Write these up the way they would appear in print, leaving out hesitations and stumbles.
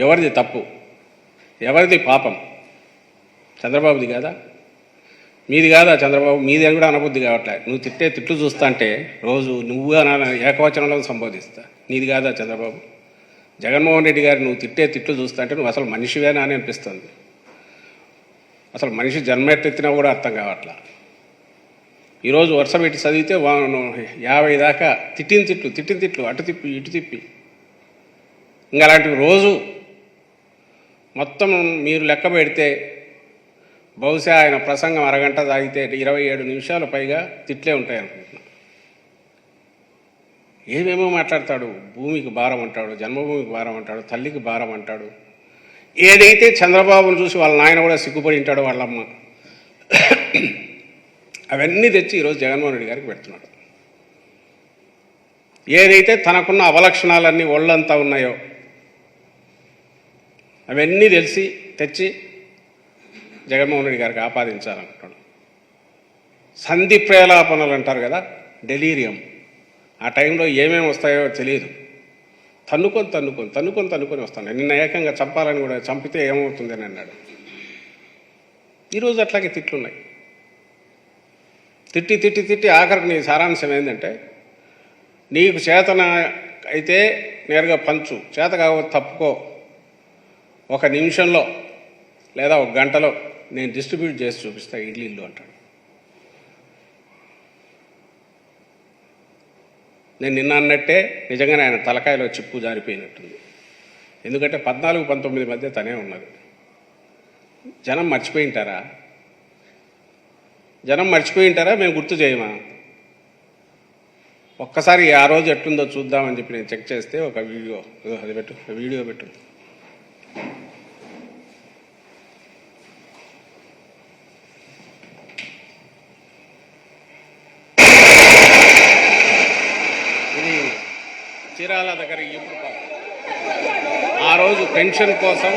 ఎవరిది తప్పు, ఎవరిది పాపం? చంద్రబాబుది కాదా? మీది కాదా చంద్రబాబు? మీది అని కూడా అనబుద్ధి కావట్లే. నువ్వు తిట్టే తిట్లు చూస్తా అంటే రోజు నువ్వు ఏకవచనంలో సంబోధిస్తా. నీది కాదా చంద్రబాబు? జగన్మోహన్ రెడ్డి గారు నువ్వు తిట్టే తిట్లు చూస్తా అంటే నువ్వు అసలు మనిషివేనా అని అనిపిస్తుంది. అసలు మనిషి జన్మెత్తెత్తినా కూడా అర్థం కావట్లా. ఈరోజు వరుస పెట్టి చదివితే 50 దాకా తిట్టిన తిట్లు అటు తిప్పి ఇటు తిప్పి ఇంకా అలాంటివి రోజు మొత్తం మీరు లెక్క పెడితే బహుశా ఆయన ప్రసంగం అరగంట సాగితే 27 నిమిషాలు పైగా తిట్లే ఉంటాయి అనుకుంటున్నా. ఏమేమో మాట్లాడతాడు. భూమికి భారం అంటాడు, జన్మభూమికి భారం అంటాడు, తల్లికి భారం అంటాడు. ఏదైతే చంద్రబాబును చూసి వాళ్ళ నాయన కూడా సిగ్గుపడి ఉంటాడో వాళ్ళమ్మ, అవన్నీ తెచ్చి ఈరోజు జగన్మోహన్ రెడ్డి గారికి పెడుతున్నాడు. ఏదైతే తనకున్న అవలక్షణాలన్నీ ఒళ్ళంతా ఉన్నాయో అవన్నీ తెచ్చి జగన్మోహన్ రెడ్డి గారికి ఆపాదించాలనుకుంటాడు. సంధి ప్రేలాపనలు అంటారు కదా, డెలీరియం. ఆ టైంలో ఏమేమి వస్తాయో తెలియదు. తన్నుకొని వస్తాను. నిన్న ఏకంగా చంపాలని కూడా, చంపితే ఏమవుతుందని అన్నాడు. ఈరోజు అట్లాగే తిట్లున్నాయి. తిట్టి ఆఖరికి నీ సారాంశం ఏంటంటే, నీకు చేతన అయితే నేరుగా పంచు, చేత కాకపోతే తప్పుకో, 1 నిమిషంలో లేదా 1 గంటలో నేను డిస్ట్రిబ్యూట్ చేసి చూపిస్తా ఇల్లు అంటాడు. నేను నిన్న అన్నట్టే నిజంగానే ఆయన తలకాయలో చిప్పు జారిపోయినట్టుంది. ఎందుకంటే 14-19 మధ్య తనే ఉన్నది. జనం మర్చిపోయి ఉంటారా? మేము గుర్తు చేయమా? ఒక్కసారి ఆ రోజు ఎట్లుందో చూద్దామని చెప్పి నేను చెక్ చేస్తే ఒక వీడియో, అది వీడియో పెట్టు. ఇది చీరాల దగ్గర ఆ రోజు పెన్షన్ కోసం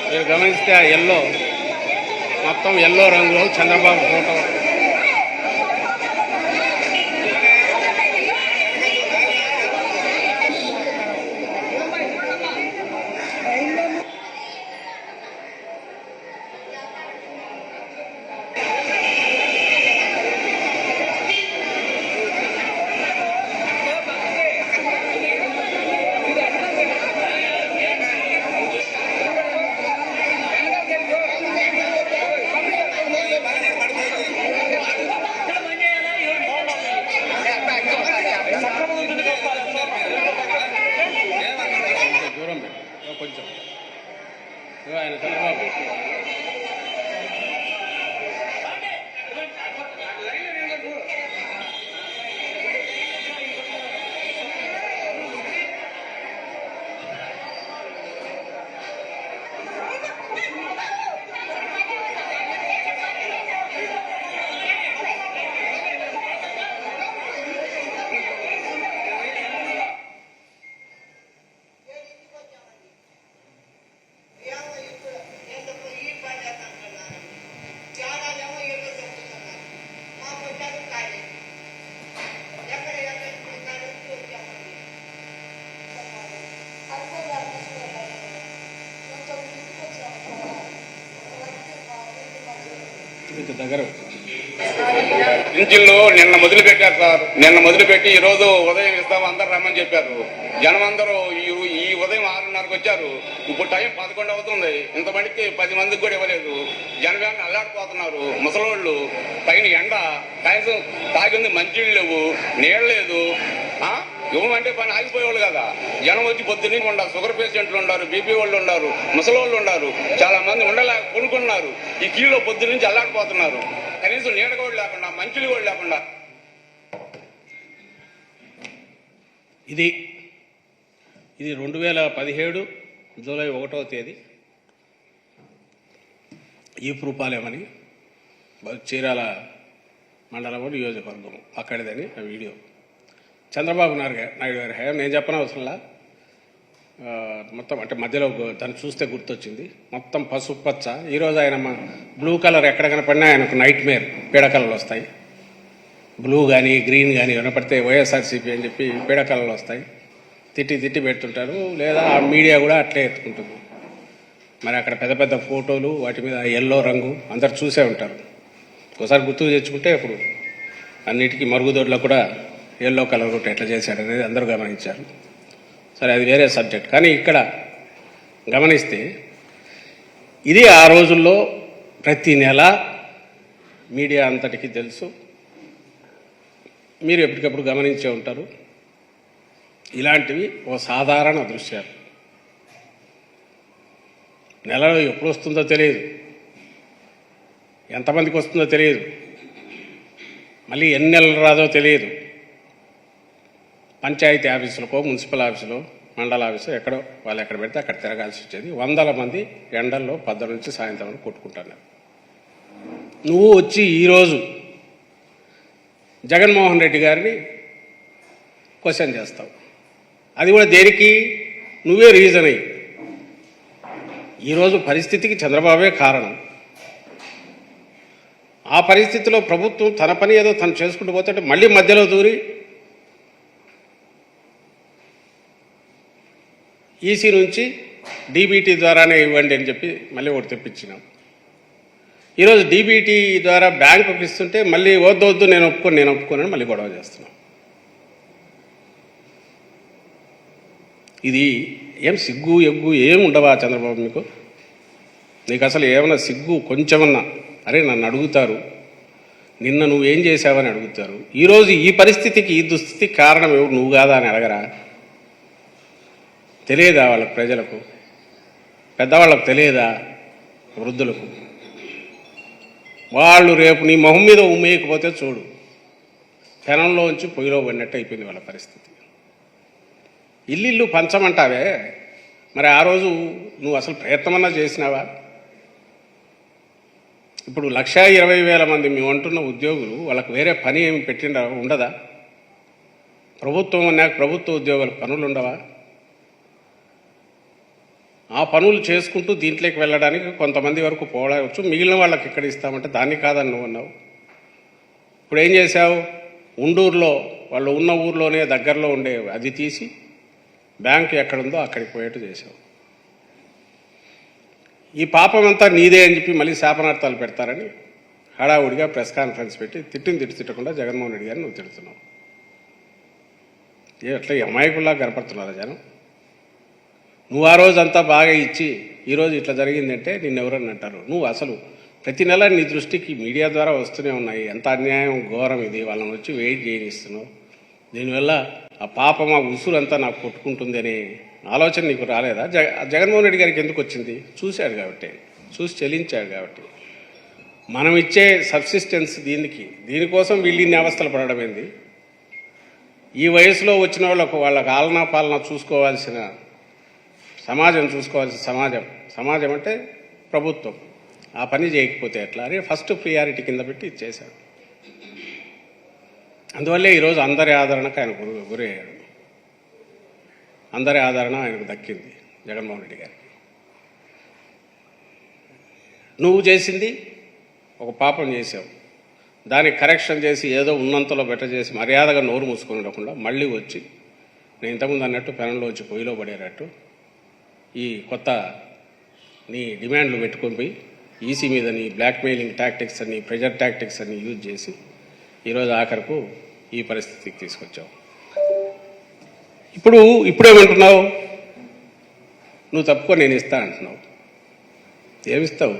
మీరు గమనిస్తే ఆ మొత్తం ఎల్లో రంగులో చంద్రబాబు ఫోటో. కొంచెం ఆయన చంద్రబాబు దగ్గర పింఛన్లు నిన్న మొదలుపెట్టారు సార్. నిన్న మొదలుపెట్టి ఈ రోజు ఉదయం ఇస్తాము అందరు రమ్మని చెప్పారు. జనం అందరూ ఈ ఉదయం 6:30కు వచ్చారు. ఇప్పుడు టైం 11 అవుతుంది. ఇంతమందికి 10 మందికి కూడా ఇవ్వలేదు. జనం అల్లాడిపోతున్నారు. ముసలోళ్ళు పైన ఎండ, కనీసం తాగింది మంచినీళ్ళు లేవు, నీళ్ళు లేదు. ఇవ్వమంటే పని ఆగిపోయేవాళ్ళు కదా. జనం వచ్చి పొద్దున్నీ ఉండారు. షుగర్ పేషెంట్లు ఉన్నారు, బీపీ వాళ్ళు ఉన్నారు, ముసలోళ్ళు ఉన్నారు, చాలా మంది కొనుక్కున్నారు. ఈ కీలో పొద్దు నుంచి అల్లాడిపోతున్నారు. కనీసం నీడ కూడా లేకుండా, మంచులు కూడా లేకుండా. ఇది 2017 జూలై 1వ తేదీ ఈపురూపాలేమని చీరాల మండలము నియోజకవర్గం అక్కడిదని ఆ వీడియో. చంద్రబాబు నాయుడు గారి హయాం నేను చెప్పనవసరంలా. మొత్తం అంటే మధ్యలో దాన్ని చూస్తే గుర్తొచ్చింది. మొత్తం పసుపు పచ్చ. ఈరోజు ఆయన బ్లూ కలర్ ఎక్కడ కనపడినా ఆయనకు నైట్ మేర్, పీడకలలు వస్తాయి. బ్లూ కానీ గ్రీన్ కానీ ఏమైనా పడితే వైఎస్ఆర్సీపీ అని చెప్పి పీడకలలు వస్తాయి, తిట్టి తిట్టి పెడుతుంటారు. లేదా ఆ మీడియా కూడా అట్లే ఎత్తుకుంటుంది. మరి అక్కడ పెద్ద పెద్ద ఫోటోలు, వాటి మీద ఎల్లో రంగు అందరు చూసే ఉంటారు. ఒకసారి గుర్తుకు తెచ్చుకుంటే ఇప్పుడు అన్నిటికీ మరుగుదొడ్లకు కూడా ఎల్లో కలర్ కొట్టి ఎట్లా చేశాడు అనేది అందరూ గమనించారు. సరే, అది వేరే సబ్జెక్ట్. కానీ ఇక్కడ గమనిస్తే ఇది ఆ రోజుల్లో ప్రతి నెల మీడియా అంతటికీ తెలుసు. మీరు ఎప్పటికప్పుడు గమనించే ఉంటారు. ఇలాంటివి ఓ సాధారణ దృశ్యాలు. నెలలో ఎప్పుడు వస్తుందో తెలియదు, ఎంతమందికి వస్తుందో తెలియదు, మళ్ళీ ఎన్ని నెలలు రాదో తెలియదు. పంచాయతీ ఆఫీసులకో, మున్సిపల్ ఆఫీసులో, మండల ఆఫీసు ఎక్కడో వాళ్ళు ఎక్కడ పెడితే అక్కడ తిరగాల్సి వచ్చేది. వందల మంది ఎండల్లో 10 నుంచి సాయంత్రం వరకు కొట్టుకుంటున్నారు. నువ్వు వచ్చి ఈరోజు జగన్మోహన్ రెడ్డి గారిని క్వశ్చన్ చేస్తావు. అది కూడా దేనికి? నువ్వే రీజన్ అయ్యి. ఈరోజు పరిస్థితికి చంద్రబాబే కారణం. ఆ పరిస్థితిలో ప్రభుత్వం తన పని ఏదో తను చేసుకుంటూ పోతుంటే మళ్ళీ మధ్యలో దూరి ఈసీ నుంచి డీబీటీ ద్వారానే ఇవ్వండి అని చెప్పి మళ్ళీ ఒకటి తెప్పించినాం. ఈరోజు డీబీటీ ద్వారా బ్యాంకుకి ఇస్తుంటే మళ్ళీ వద్దు నేను ఒప్పుకోనని మళ్ళీ గొడవ చేస్తున్నాం. ఇది ఏం సిగ్గు ఎగ్గు ఏం ఉండవా చంద్రబాబు మీకు? నీకు అసలు ఏమన్నా సిగ్గు కొంచెమన్నా? అరే, నన్ను అడుగుతారు, నిన్న నువ్వేం చేశావని అడుగుతారు. ఈరోజు ఈ పరిస్థితికి, ఈ దుస్థితికి కారణం ఎవరు? నువ్వు కాదా అని అడగరా? తెలియదా వాళ్ళకు? ప్రజలకు, పెద్దవాళ్ళకు తెలియదా? వృద్ధులకు? వాళ్ళు రేపు నీ మొహం మీద ఉమ్మేయకపోతే చూడు, పెనంలోంచి పొయ్యిలో పడినట్టు అయిపోయింది వాళ్ళ పరిస్థితి. ఇల్లు పంచమంటావే, మరి ఆ రోజు నువ్వు అసలు ప్రయత్నమన్నా చేసినావా? ఇప్పుడు 1,20,000 మంది మేము అంటున్న ఉద్యోగులు, వాళ్ళకు వేరే పని ఏమి పెట్టిండ ఉండదా? ప్రభుత్వం అన్నాక ప్రభుత్వ ఉద్యోగులకు పనులు ఉండవా? ఆ పనులు చేసుకుంటూ దీంట్లోకి వెళ్ళడానికి కొంతమంది వరకు పోవచ్చు, మిగిలిన వాళ్ళకి ఇక్కడ ఇస్తామంటే దాన్ని కాదని నువ్వు అన్నావు. ఇప్పుడు ఏం చేశావు? ఉండూరులో, వాళ్ళు ఉన్న ఊర్లోనే దగ్గరలో ఉండే అది తీసి బ్యాంకు ఎక్కడుందో అక్కడికి పోయేట్టు చేశావు. ఈ పాపం అంతా నీదే అని చెప్పి మళ్ళీ శాపనార్థాలు పెడతారని హడావుడిగా ప్రెస్ కాన్ఫరెన్స్ పెట్టి తిట్టకుండా జగన్మోహన్ రెడ్డి గారిని నువ్వు తిడుతున్నావు. ఎట్లా అమాయకుల్లా కనపడుతున్నారా జనం? నువ్వు ఆ రోజు అంతా బాగా ఇచ్చి ఈరోజు ఇట్లా జరిగిందంటే నిన్నెవరని అంటారు? నువ్వు అసలు ప్రతి నెల నీ దృష్టికి మీడియా ద్వారా వస్తూనే ఉన్నాయి. ఎంత అన్యాయం, ఘోరం ఇది. వాళ్ళని వచ్చి వెయిట్ చేయనిస్తున్నావు. దీనివల్ల ఆ పాపం, ఆ ఉసురంతా నాకు కొట్టుకుంటుంది అనే ఆలోచన నీకు రాలేదా? జగన్మోహన్ రెడ్డి గారికి ఎందుకు వచ్చింది? చూశాడు కాబట్టి, చూసి చెల్లించాడు కాబట్టి. మనం ఇచ్చే సబ్సిస్టెన్స్ దీనికోసం వీళ్ళు ఇన్ని అవస్థలు పడడం ఏంది? ఈ వయసులో వచ్చిన వాళ్ళకు ఆలనా పాలన చూసుకోవాల్సిన సమాజం, సమాజం అంటే ప్రభుత్వం ఆ పని చేయకపోతే ఎట్లా? అరే, ఫస్ట్ ప్రియారిటీ కింద పెట్టి ఇచ్చేశాడు. అందువల్లే ఈరోజు అందరి ఆదరణకు ఆయన గురయ్యాడు. అందరి ఆదరణ ఆయనకు దక్కింది, జగన్మోహన్ రెడ్డి గారికి. నువ్వు చేసింది ఒక పాపం చేసావు, దానికి కరెక్షన్ చేసి ఏదో ఉన్నంతలో బెటర్ చేసి మర్యాదగా నోరు మూసుకొని ఉండకుండా మళ్ళీ వచ్చి నేను ఇంతకుముందు అన్నట్టు పెనంలో వచ్చి పొయ్యిలో పడేటట్టు ఈ కొత్త నీ డిమాండ్లు పెట్టుకొని పోయి ఈసీ మీద నీ బ్లాక్మెయిలింగ్ టాక్టిక్స్ అని, ప్రెజర్ టాక్టిక్స్ అని యూజ్ చేసి ఈరోజు ఆఖరకు ఈ పరిస్థితికి తీసుకొచ్చావు. ఇప్పుడేమంటున్నావు? నువ్వు తప్పుకో, నేను ఇస్తా అంటున్నావు. ఏమిస్తావు?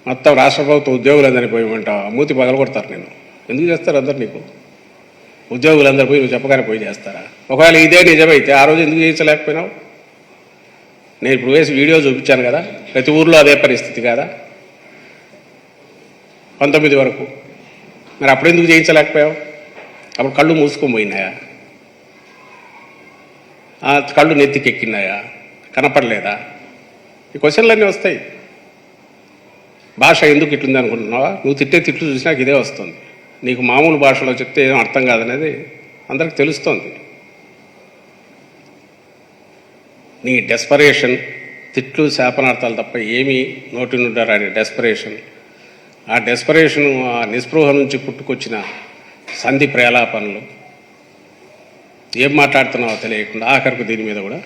మొత్తం రాష్ట్ర ప్రభుత్వ ఉద్యోగులందరినీ పోయమంటావు. మూతి పగలగొడతారు. నేను ఎందుకు చేస్తారు అందరు? నీకు ఉద్యోగులందరూ పోయి నువ్వు చెప్పగానే పోయి చేస్తారా? ఒకవేళ ఇదే నిజమైతే ఆ రోజు ఎందుకు చేయించలేకపోయినావు? నేను ఇప్పుడు వేసి వీడియో చూపించాను కదా, ప్రతి ఊర్లో అదే పరిస్థితి కాదా 19 వరకు? మరి అప్పుడు ఎందుకు చేయించలేకపోయావు? అప్పుడు కళ్ళు మూసుకొని పోయినాయా? కళ్ళు నెత్తికెక్కినాయా? కనపడలేదా? ఈ క్వశ్చన్లన్నీ వస్తాయి. భాష ఎందుకు ఇట్లుంది అనుకుంటున్నావా? నువ్వు తిట్టే తిట్లు చూసినాక ఇదే వస్తుంది. నీకు మామూలు భాషలో చెప్తే ఏం అర్థం కాదనేది అందరికి తెలుస్తోంది. నీ డెస్పరేషన్, తిట్లు, శాపనార్థాలు తప్ప ఏమీ నోటి నుండి రాని డెస్పరేషన్, ఆ నిస్పృహ నుంచి పుట్టుకొచ్చిన సంధి ప్రేలాపనలు, ఏం మాట్లాడుతున్నావో తెలియకుండా ఆఖరికి దీని మీద కూడా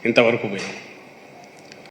ఇంతవరకు పోయింది.